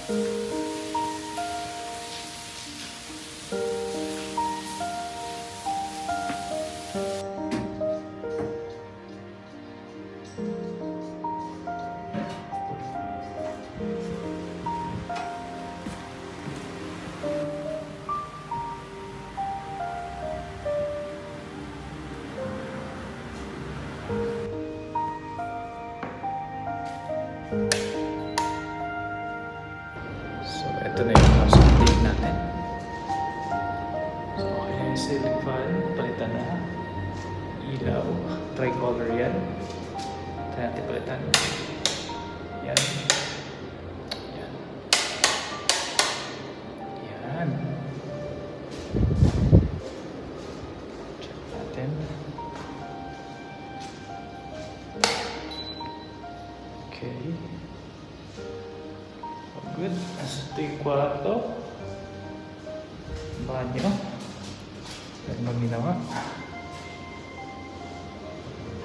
So, ito na yung house update natin. So, okay na yung ceiling fan. Palitan na. Ilaw. Tricolor yan. Ito natin palitan. Yan. Yan. Yan. Check natin. Okay. Good. Ito yung kwarto. Banyo. Yan ang ginawa.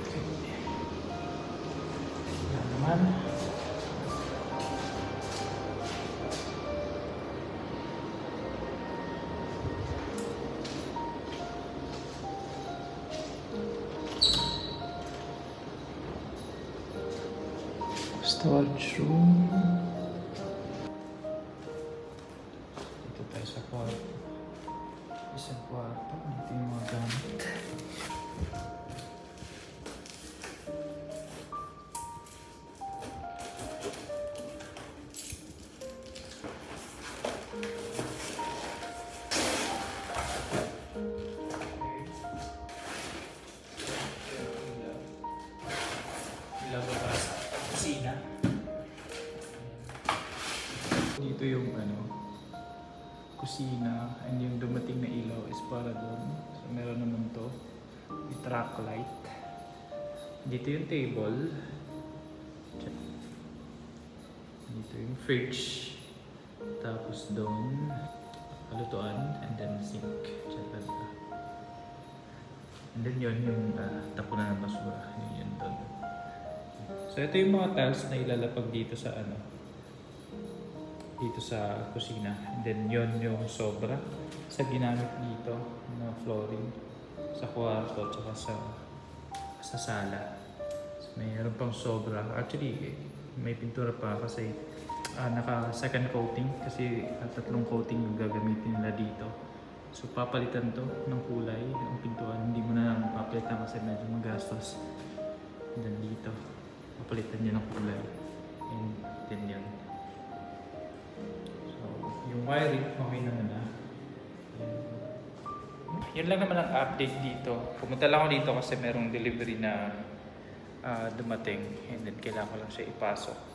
Okay. Yan naman. Storage room. Dito tayo sa kwarto. Isang kwarto. Dito yung mga gamit. Dito yung kusina, and yung dumating na ilaw is para doon. So meron naman to, may track light. Dito yung table. Dito yung fridge. Tapos doon, palutuan, and then sink. And then yun yung tapunan ng basura. Yun doon. So ito yung mga tiles na ilalapag dito sa dito sa kusina. And then yun yung sobra sa ginamit dito na flooring sa kwarto at sa sala. So, mayroon pang sobra. Actually, may pintura pa kasi naka second coating kasi tatlong coating yung gagamitin nila dito. So papalitan to ng kulay ang pintuan. Hindi mo na papalitan kasi medyo magastos. And then dito papalitan niya ng kulay. And then yan. Yung wiring, okay naman na. Yun lang naman ang update dito. Pumunta lang ako dito kasi merong delivery na dumating. And then kailangan ko lang siya ipasok.